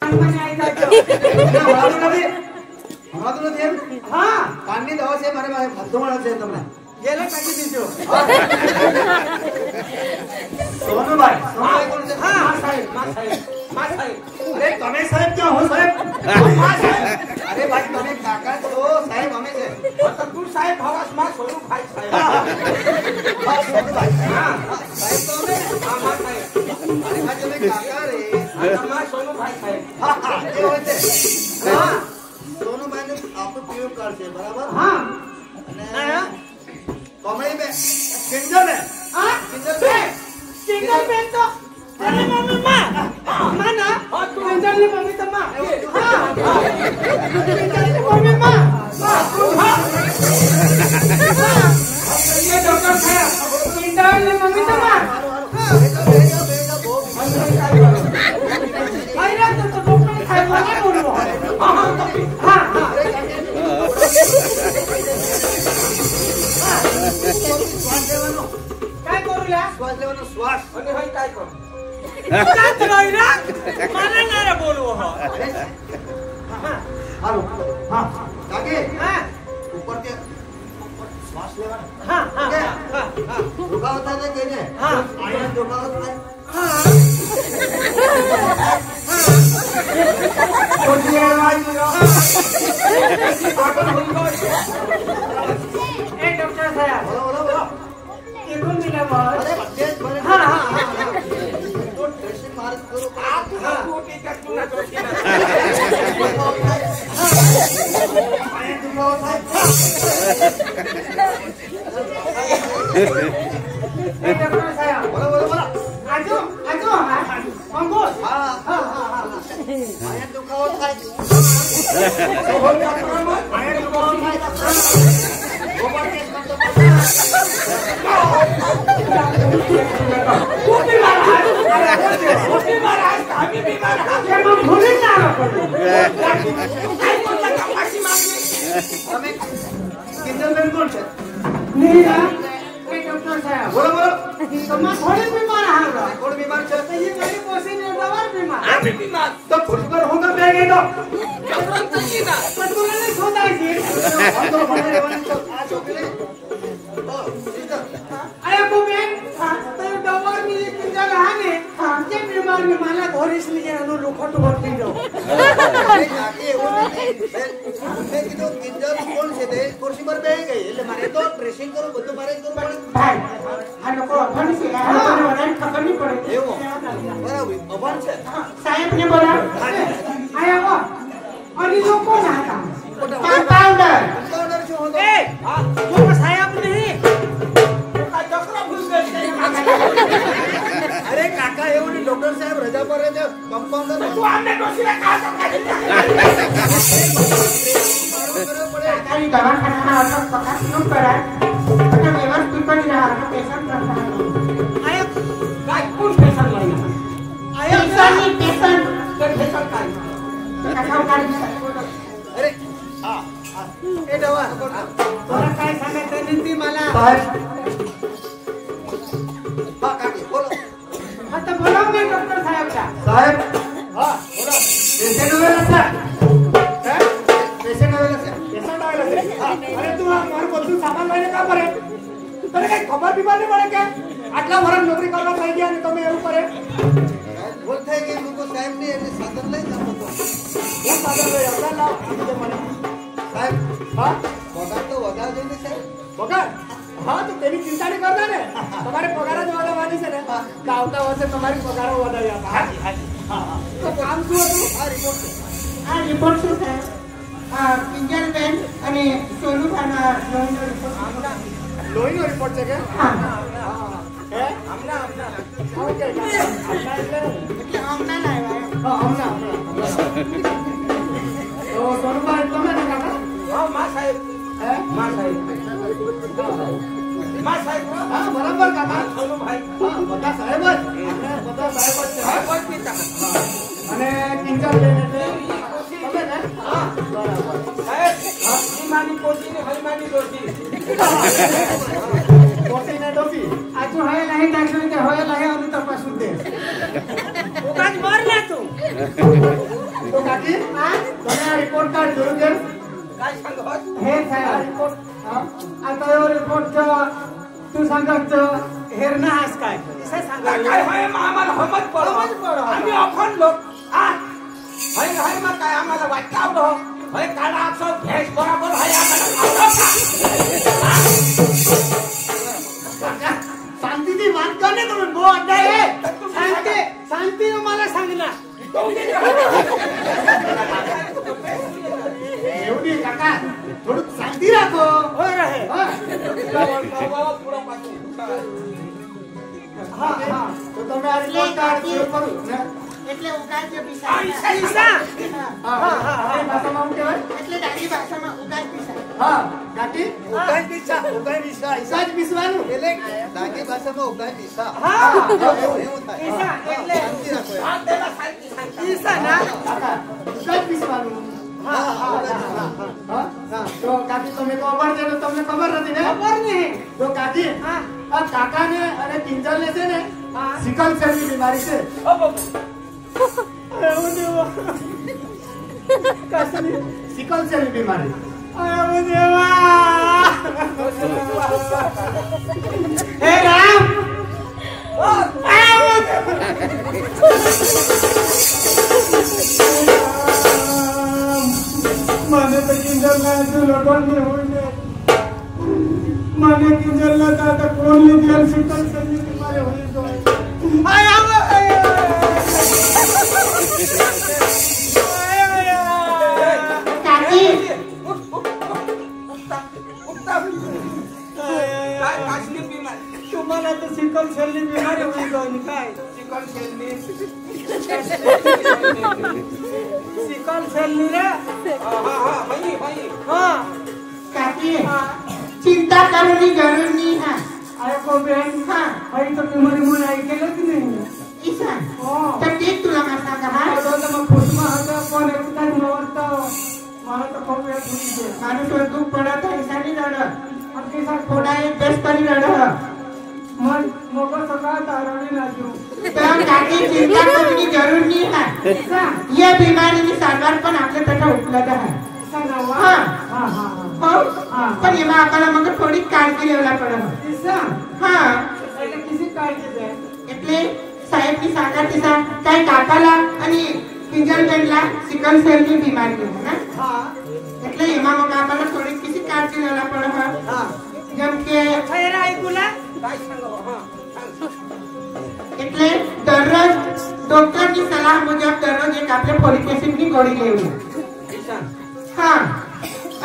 મને આવી જાજો હમણાં તો નથી એમ હા કાનની દવા છે મારે પાસે મધુમણ છે તમને ગેલે કાઢી દીજો સોનુભાઈ કોણ છે હા સાહેબ અરે તમે સાહેબ ક્યાં હો સાહેબ અરે ભાઈ તમે કાકા છો સાહેબ અમે છે તું સાહેબ હવાસ માં સોનું ભાઈ સાહેબ હા સોનુભાઈ હા સાહેબ તો અમે હા માં સાહેબ અરે ભાઈ તમે કાકા રે તમાર સોનું ભાઈ સાહેબ હા એ હોય છે હા સોનુભાઈ ને આપણો પીએમ કાર્ડ છે બરાબર હા અને કોમળી બે કિંજલ ને હા કિંજલ બે સિંગલ બેન તો અરે મમ્મી માં ના તું અંજલ ની મમ્મી તો માં હા અંજલ ની મમ્મી માં ये डॉक्टर साहब इंदौर ने मम्मी तो मार आइरा तो डॉक्टर ने खाए वाला बोलो हां हां काय करूला શ્વાસ લેવાનો શ્વાસ અને ભાઈ काय કર કાત રોઈરા મને ના રે બોલવો હો હાલો હા કાકી હા ઉપર કે શ્વાસ લેવાનો હા હા દુખાવો થાય છે કે ને હા આયા દુખાવો થાય હા કોજી આવાજ આગળ હોઈ ગયો એ ડોક્ટર સાહેબ બોલો બોલો બોલો એકું મિલા બોલ અરે તેજ ભરે હા હા તો ડ્રેસિંગ મારે કરો આ તું મોટી કટુ ના જોશી ના આયા દુખાવો થાય એ ડોક્ટર સાહેબ બોલો બોલો બોલો આજો અંગોલ હા હા હા હા આયા દુખાવો થાય આયા દુખાવો થાય કિંજલબેન કોણ છે બોલો બોલો કોણ બીમાર છે તો ખુશ પર હું તો બે ગઈ તો તો મને રહેવાની તો આ છોકરી ઓ સીધા ડ્રેસિંગ કરું બધું મારે કરવું પડે એવું બરાબર અભાન છે સાહેબ ને બોલા આયા અને લોકો ના હતા કમ્પાઉન્ડર કમ્પાઉન્ડર શું હતો એ હા તું સાહેબ નહીં કા ચક્ર ભૂલ ગઈ અરે કાકા એવું નહીં ડોક્ટર સાહેબ રજા પર રહે છે કમ્પાઉન્ડર તું આમને ડોસીને કા ચક્ર સરકારી દવાખાનામાં અટક પકાસ ન કરાય અને વ્યવસ્થિત જ રહ્યા પેશન્ટ રહેતા આયા કાઈ કોણ પેશન્ટ લઈને આયા પેશન્ટ કે પેશન્ટ કાઈ કાકા કાઈ અરે હા એ દવા તોરા કાઈ સામે તેની मला સાહેબ હા કાકી બોલો હા તો બોલાવ ને ડોક્ટર સાહેબ કા સાહેબ હા બોલો પેશન્ટ આવેલા છે હે પેશન્ટ આવેલા છે હા અરે તું આ મારું બધું સામાન લઈને કા પડે તને કઈ ખબર બીમાર નહીં પડે કે આટલા વર્ષ નોકરી કરવા થઈ ગયા ને તમે એવું કરે ભૂલ થઈ ગઈ લોકો સાહેબ ને એટલે સાધન લઈ જાવ તો હું સાધન લઈ આવતા લાવ આપી દે મને સાહેબ હા પગાર તો વધારે જોઈએ છે પગાર હા તો તેની ચિંતા નહીં કરતા ને તમારે પગાર જ વધારવાની છે ને કે આવતા વર્ષે તમારી પગાર વધારી આપા હાજી હાજી હા તો કામ શું હતું આ રિપોર્ટ છે આ રિપોર્ટ શું છે કિંજલબેન અને સોનુભાઈના લોહીનો રિપોર્ટ છે કે હા હે હમણાં ઓકે હમણાં લાવ્યા હમણાં તો સોનુભાઈ તમે ને કાકા હા માં સાહેબ હે માં સાહેબ હા બરાબર કાકા સોનુભાઈ હા બધા સાહેબ જ આપણે બધા સાહેબ જ છે અને કિંજલબેન એટલે તમે ને હા બરાબર સાહેબ હા ઈમાની પોતી ને હલમાની દોશી ડોસી ને ડોસી આજુ હવે નહીં દાખલ કે હવે લહે અને તપાસું દે ઓકાજ માર લે તું तो काकी तुम्ही रिपोर्ट कार्ड घेऊन घे काय सांगत हे साहेब रिपोर्ट आता यो रिपोर्टचं तू सांगायचं हेरणं आहेस काय कसं सांगायचं काय होय मग आम्हाला हमत पडो आम्ही आपण लोक हाय हाय मग काय आम्हाला वाटतावलो होय काढा असं भेस बरोबर हाय आम्हाला शांतीची बात करणे तुम्ही बो अड्डा शांती मला सांगणार एवढी काका थोडं शांती राखो होय रे तो तुम्ही रिपोर्ट कार्ड घेऊन करू એટલે ઉગાડજો પીસા પૈસા આપણે ભાષામાં શું કહેવાય એટલે દાદી ભાષામાં ઉગાડ પીસા હા કાકી ઉગાઈ દિશા ઈસા જ પીસવાનું એટલે દાદી ભાષામાં ઉગાઈ દિશા હા એવું થાય પીસા એટલે શાંતિ રાખો આ તેલા શાંતિ પીસા ના કાકા ઈસા જ પીસવાનું હા હા હા તો કાકી તમે તો અભણ છે તો તમને ખબર નથી ને ખબર નહીં તો કાકી હા આ કાકાને અને કિંજલને છે ને હા સિકલ સેલની બીમારી છે એવું દેવા કસની સિકલ સેલની બીમારી આયો દેવા હે રામ આયો મને તો કિંજલ ના જો લોટણ ને હોય ને મને કિંજલ ના તા કોણ લીધેલ સિકલ સેલની બીમારી હોય તો આયો काय काशनी बीमारी तुम्हाला तर सिकल सेलनी बीमारी होई गई काय चिकन शेलनी सिकल सेलनी रे हा भाई हां काकी चिंता करने की जरूर नहीं है अरे को बहन हाँ भाई तो बीमारी मन आई गेलं की नाही ईशान हो तर ते तुला मासा कहा तो मग खुशमा होता पण एकदा नव्हता मला तर खूप वेळ थोडी माणूस दुःख पडत आहे ईशानी रड अगदी सर थोडा एक बेस परी रड मन मग सकाळ तारवणी लागू तर काकी चिंता करने की जरूर नहीं है ये बीमारी की सारवार पण आपल्या पेटा उपलब्ध है सांगा हाँ हां हां हो पण એમાં આપણને મગર થોડી કાળજી લેવલા પડે ईशा હા એટલે किसी काळजी दे એટલે સાહેબની સાગરતીસા કાઈ કાકાલા અને કિંજલબેનલા સિકલ સેલની બીમારી છે ને हां એટલે એમાં મગ આપણને થોડી किसी કાળજી લેવલા પડે हां જેમ કે खैर ऐकूला काय सांगा हा એટલે દરરોજ ડોક્ટરની સલાહ મુજબ દરરોજ એક આપણે ફોલિક એસિડની ગોળી લેવી ईशान હા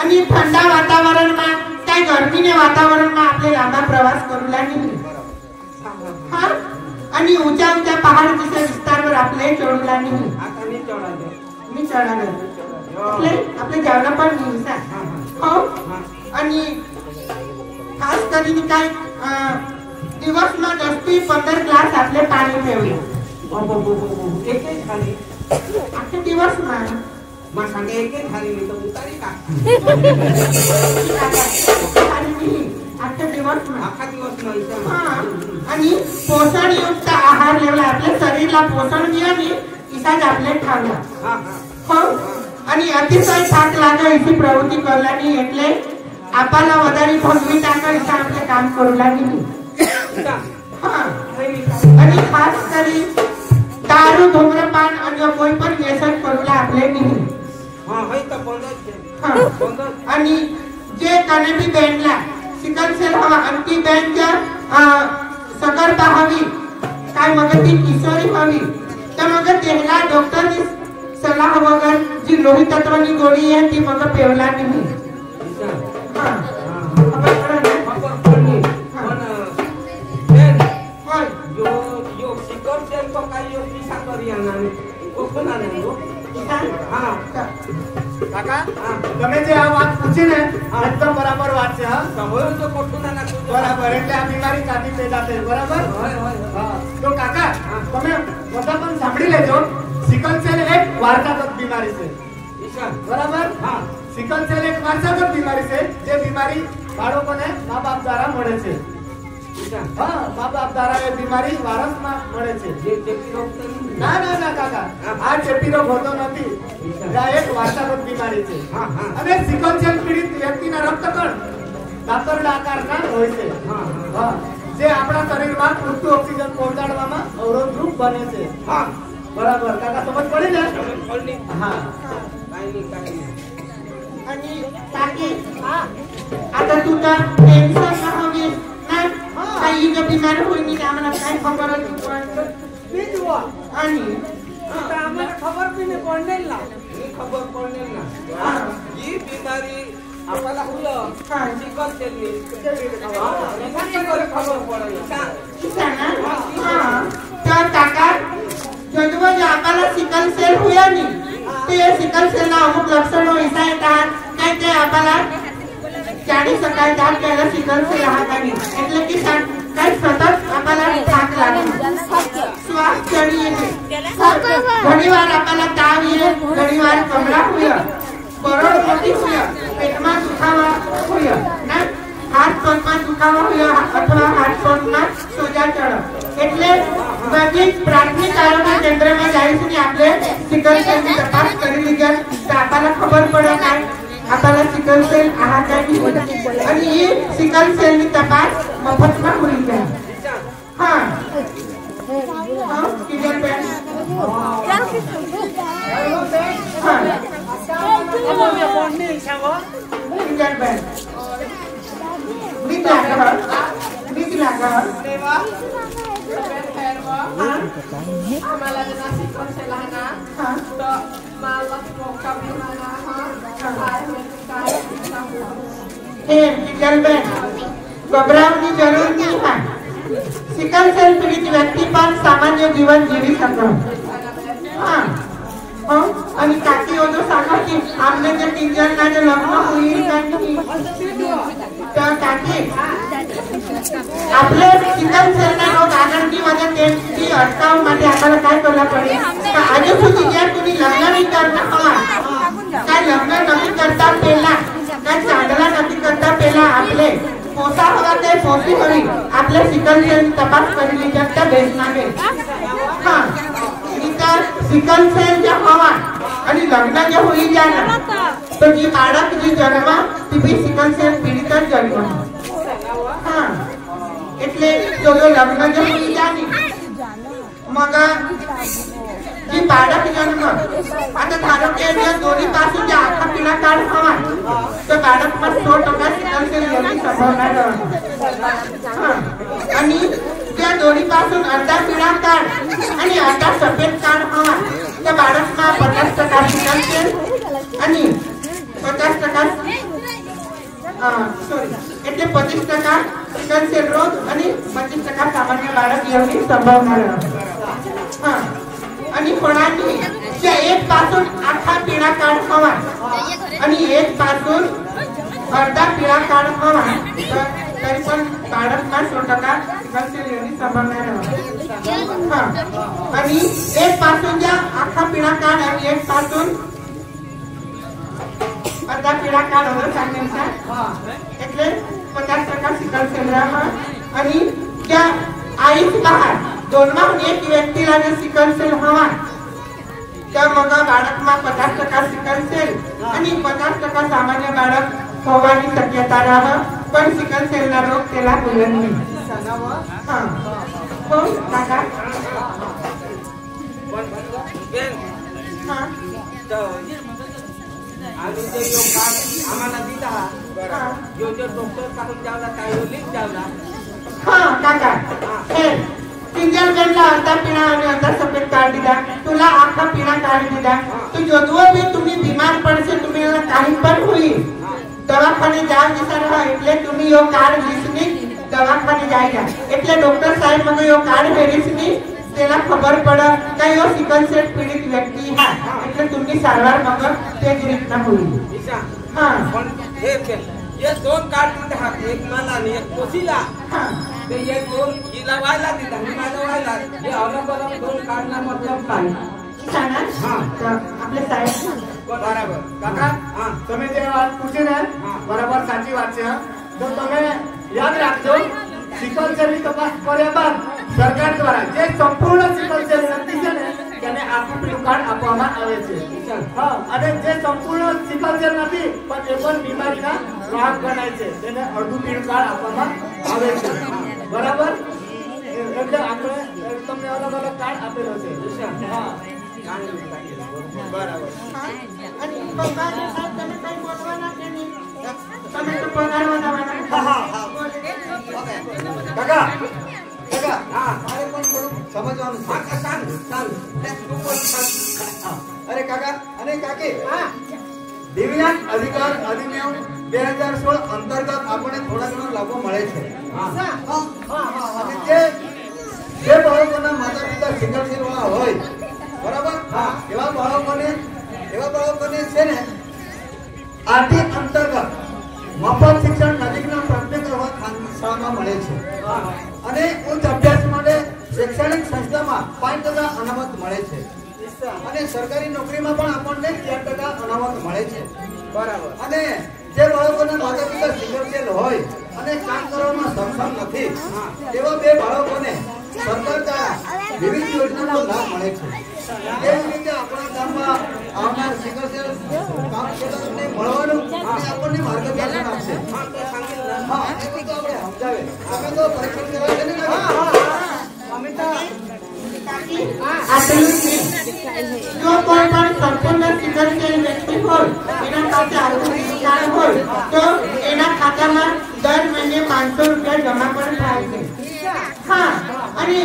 અને ઠંડા વાતાવરણમાં કાઈ ગરમીના વાતાવરણમાં આપણે લાંબા પ્રવાસ કरूला નહીં હા અને ઊંચા ઊંચા પહાડ જેવા વિસ્તારवर આપણે ચડूला નહીં आता मी चढायचं मी चढावे એટલે આપણે જવાનું પણ નહીં સર हो आणि ખાસ કરીને કાઈ દિવસમાં 10 થી 15 ગ્લાસ આપણે પાણી પીવું एक एक खाली આખા દિવસમાં मग सांगे एक एक खाली मी तर उतारी का પાણી પી આખા દિવસમાં आखा दिवस नाही ईशान हा आणि पोषणयुक्त आहार लेवला आपल्या शरीराला पोषण मिळावी इसाच आपले खावला हा हा हो आणि अतिशय થાક લાગે એવી પ્રવૃત્તિ કરવાની એટલે આપણા વધારે ભગવી તાકા ઇસા આપણે કામ કरूला નહીં ईशान હા અને ખાસ કરી દારૂ ધૂમ્રપાન અને કોઈ પણ વ્યસન કरूला આપણે નહીં हा है तर बंदच છે હા बंदच आणि जे कने बी बँडला सिकल सेल हवा अंती बँड सगर्भा हवी काय मग ती किशोरी हवी तर मग त्याला डॉक्टरनी सलाह वगैरे जी लोही तत्वानी गोळी आहे ती मग पेवला नाही ईशान हा हा खबर पडली? खबर पडली पण बेन होय यो यो शिकर सेल को काय यो पिसा करी आणा कोण आणा नो ईशान? हा કાકા હા તમે જે આ વાત પૂછી ને એકદમ બરાબર વાત છે હા હોય તો કોઠું ના નાખું બરાબર એટલે આ બીમારી કાઢી પેદા થઈ બરાબર હોય હોય હા તો કાકા તમે બધા પણ સાંભળી લેજો સિકલ સેલ એક વારસાગત બીમારી છે ईशान બરાબર હા સિકલ સેલ એક વારસાગત બીમારી છે જે બીમારી બાળકોને મા બાપ દ્વારા મળે છે ईशान હા મા બાપ દ્વારા એ બીમારી વારસમાં મળે છે જે ચેપી રોગ તો નહીં ના ના ના કાકા આ ચેપી રોગ હોતો નથી એક વારસાગત બીમારી છે અને સિકલ સેલ પીડિત વ્યક્તિના રક્તકણ દાતરડા આકારના હોય છે જે આપણા શરીરમાં પૂરતું ઓક્સિજન પહોંચાડવામાં અવરોધરૂપ બને છે બરાબર કાકા સમજ પડી ને હા आणि काकी आता तुझा टेन्शन ना हवीस ना काही जो बिमार होईल नाही आम्हाला काय खबर होती मी जुवा आणि आता आम्हाला खबर बी नाही पडलेल ना खबर पडले ना ही बीमारी आपल्याला हुलं चिकन सेलनी खबर पडली ना तर काका जदवा जो आपल्याला सिकल सेल हुया नी ते सिकल सेल ना अमुक लक्षण ऐसा येतात काय ते आपल्याला जाणी शकायला त्याला सिकल सेल हा का नाही એટલે की काय सतत आपल्याला थाक लागतो श्वास चढी येते घणीवार आपल्याला ताव येते घणीवार कमळा होय बरोड मोठी होय पेटમાં દુખાવા होय ना हात પગમાં દુખાવા होय अथवा हात પગમાં સોજા ચડે એટલે બધી પ્રાથમિક આરોગ્ય કેન્દ્રમાં જઈને આપણે સિકલ સેલની તપાસ કરી લીધી તો આપણને ખબર પડે કે आपल्याला सिकल सेल हा काय आणि ही सिकल सेलनी तपास मफतમાં होईल जाईल हां किती पेन हां અમે કોણની ઈચ્છા किती पेन नीट लागा देवा पेन फेरवा आम्हाला जर सिकल सेल आहे ना हां तर मला मोका बिमाना हा काय हे किती पेन घबरावनी जरूर नहीं है सिकल सेल पीड़ित व्यक्ति पर सामान्य जीवन जीवी सकते हाँ आणि काकी हो जो सांगा की आपने जो 3 जण ना जो लग्न होईल नाही तर काकी आपले सिकल सेल ना रोग आगळणीमध्ये त्यांची अटकावमध्ये आपल्याला काय करायला पडेल तर आजू સુધી જ્યાં तुम्ही लग्न नहीं करना हवा काय लग्न नहीं करता पहिला काय चांगला नहीं करता पहिला आपले पोसा हवा ते पोसी हवी आपल्या सिकल सेल तपास करी जगता बेसनागे हां इतर सिकल सेल जे हवा आणि लग्न जे होई जाना तो जी बाळक जी जन्मा ती बी सिकल सेल पीडित जन्म हां એટલે જો લગ્ન જે હોઈ જાની मग जी बाळक जन्म आता धारो के दोन्ही पासून जे आखा पिढा काढ हवा तो बाळक पण 100% सिकल सेल येण्याची संभावना आहे आणि त्या दोन्ही पासून अर्धा पिढा काढ आणि अर्धा सफेद काढ हवा त्या बाळकमा 50% सिकल सेल आणि 50% सॉरी એટલે 25% सिकल सेल रोग आणि 25% सामान्य बाळक येण्याची संभावना आहे हां आणि कोणाची जे एक पासून आखा पिढा काढ हवा आणि एक पासून अर्धा पिढा काढ हवा तरी पण बाळकमा 100% सिकल सेल येण्याची संभावना आहे हां आणि एक पासून ज्या आखा पिढा काढ आणि एक पासून अर्धा पिढा काढ होतो सांगण्याचा એટલે 50% सिकल सेल राहा आणि त्या आईच बहार दोनमा एक व्यक्तीला जर सिकल सेल हवा तर मग बाळकमा 50% सिकल सेल आणि 50% सामान्य बाळक होવાની शक्यता राहा पण सिकल सेलना रोग त्याला होईल नाही हां हो काका हां आम्ही जे योग कार्ड आम्हाला दिला जो जो डॉक्टर काढून जावला काय लिख जावला हां काका हे सिंगल बेडला अर्धा पिढा आणि अर्धा सफेद कार्ड दिला तुला आखा पिढा कार्ड दिला तो जदवा भी तुम्ही बीमार पडसे तुम्ही काही पण होईल दवाखाने जाव दिसर हा એટલે तुम्ही यो कार्ड लिसनी दवाखाने जायला એટલે डॉक्टर साहेब मग यो कार्ड भेटसनी त्याला खबर पडा का यो सिकल सेल पीडित व्यक्ती हा એટલે तुम्ही सारवार मग तेच रीतना होईल हां पण हे ये 2 कार्ड दिले हा एक मला आणि एक कोसीला हां ते ये 2 हिला वायला दिला मी माझा वायला हे अलग अलग 2 कार्ड ना मतलब काय सांगा हां तर आपले साहेब बराबर काका हां તમે જે વાત પૂછી ને બરાબર સાચી વાત છે તો તમે યાદ રાખજો સિકલ સેલની તપાસ કર્યા બાદ સરકાર દ્વારા જે સંપૂર્ણ સિકલ સેલ વ્યક્તિ છે ને તેને આખું પીળું કાર્ડ આપવામાં આવે છે. હા, અને જે સંપૂર્ણ સિકલ સેલ નથી પણ એ પણ બીમારીના વાહક ગણાય છે તેને અડધું પીળું કાર્ડ આપવામાં આવે છે. બરાબર? એટલે આપણે તમને અલગ અલગ કાર્ડ આપેલો છે. હા, બરાબર. અને પગાર સાહેબ તમે કઈ બોલવાના કે નહીં? તમે તો પગાર વધારવાના. કાકા હા મારે પણ થોડું સમજવાનું છે. અરે કાકા અને કાકી દિવ્યાંગ અધિકાર અધિનિયમ 2016 અંતર્ગત આપણને થોડા ઘણા લાભો મળે છે. અને જે બાળકોના માતા પિતા સિંગલ સેલ વાળા હોય બરાબર એવા બાળકોને છે ને આર્થિક અંતર્ગત મફત શિક્ષણ નજીકના પ્રાથમિક શાળામાં મળે છે. અને ઉચ્ચ અભ્યાસ માટે શૈક્ષણિક સંસ્થામાં 5% અનામત મળે છે. અને સરકારી નોકરીમાં પણ આપણને 4% અનામત મળે છે. બરાબર. અને જે બાળકોના માતા પિતા સિંગલ સેલ હોય અને કામ કરવામાં સક્ષમ નથી તેવા બે બાળકોને સરકાર દ્વારા વિવિધ યોજનાનો લાભ મળે છે. એવી રીતે આપણા ગામમાં આવનાર સિંગલ સેલ કામ ખેતરને મળવાનું અને આપણને માર્ગદર્શન આપશે. હા, એ તો આપણે સમજાવે. અમે તો પરીક્ષણ કરાવે છે ને. અમે તો જો કોઈ પણ સંપૂર્ણ સિકલ સેલ વ્યક્તિ હોય એના પાસે આરોગ્ય કાર્ડ હોય તો એના ખાતામાં દર મહિને 500 રૂપિયા જમા પણ થાય છે. હા, અને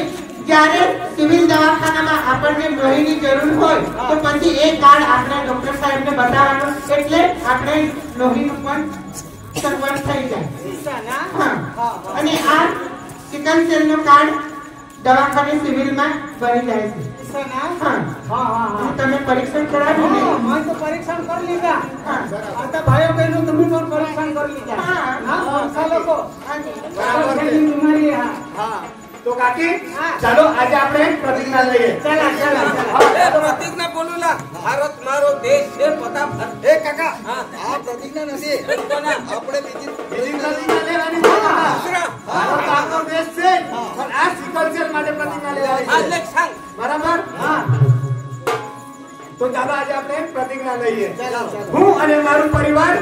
જ્યારે સિવિલ દવાખાનામાં આપણને લોહીની જરૂર હોય તો પછી એ કાર્ડ આપણે ડોક્ટર સાહેબને બતાવવાનું એટલે આપણે લોહીનું પણ સગવડ થઈ જાય. હા, અને આ સિકલ સેલનું કાર્ડ દવાખાને સિવિલમાં બની જાય છે. તમે પરીક્ષણ કરાવ્યું ને? મેં તો પરીક્ષણ કરી લીધા. आता भाइयों बहनों तुम भी परीक्षण कर लीजिए. हाँ, લોકો બીમારી. હા, તો કાકી ચાલો આજે આપણે પ્રતિજ્ઞા લઈએ. પ્રતિજ્ઞા બોલું ના. ભારત મારો દેશ છે પ્રતાપ. એ કાકા આ પ્રતિજ્ઞા નથી આપણે બીજી પ્રતિજ્ઞા લેવાની છે. ભારત આપણો દેશ છે પણ આ સિકલ સેલ માટે પ્રતિજ્ઞા લેવાની છે. બરાબર? હા, તો ચાલો આજે આપણે પ્રતિજ્ઞા લઈએ. હું અને મારું પરિવાર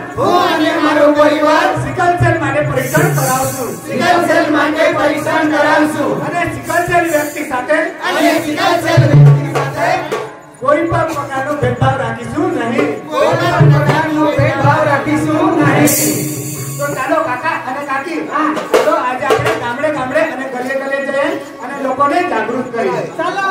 સિકલ સેલ માટે પરીક્ષણ કરાવશું. અને સિકલ સેલ વ્યક્તિ સાથે કોઈ પણ પ્રકારનો ભેદભાવ રાખીશું નહીં. તો ચાલો કાકા અને કાકી ચાલો આજે આપણે ગામડે ગામડે અને ગલે ગલે જઈએ અને લોકોને જાગૃત કરીએ. ચાલો.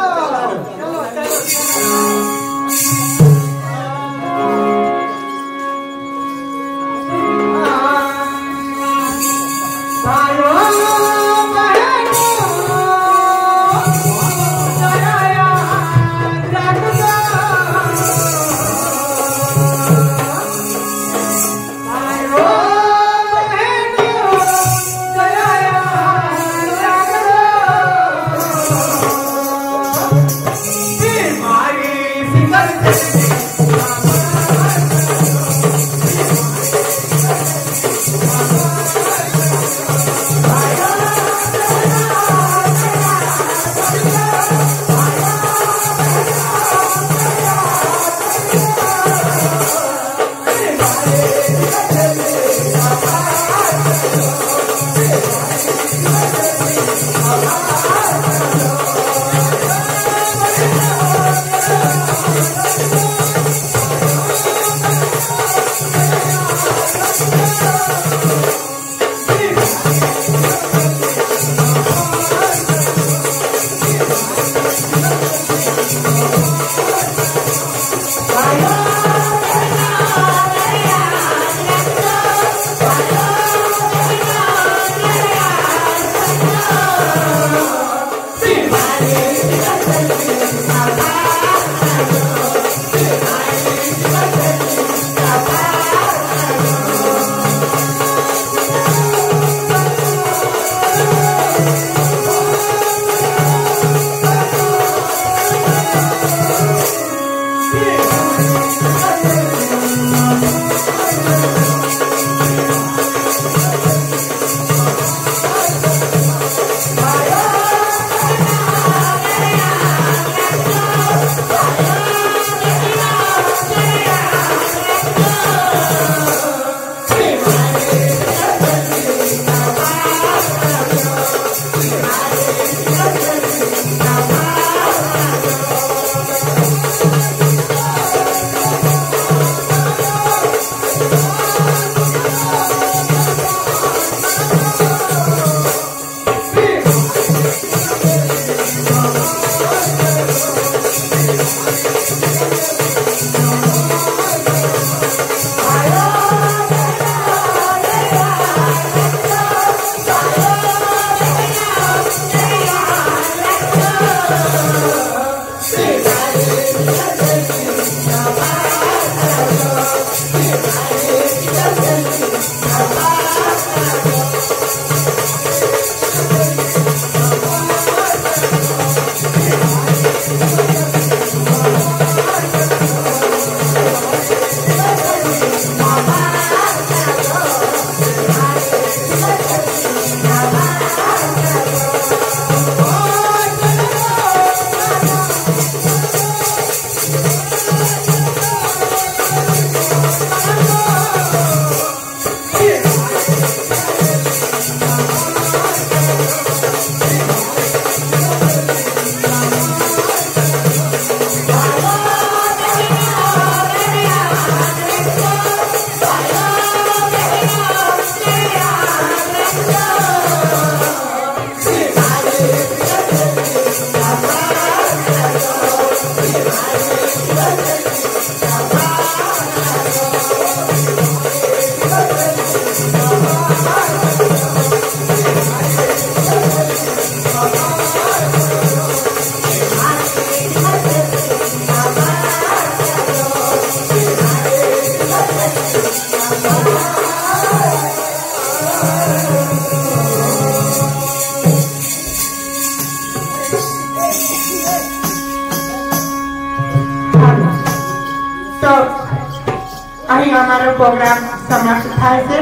हमारो प्रोग्राम समाप्त थाय छे।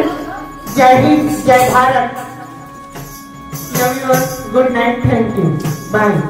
जय हिंद, जय Bharat. Love you all, good night, thank you, bye.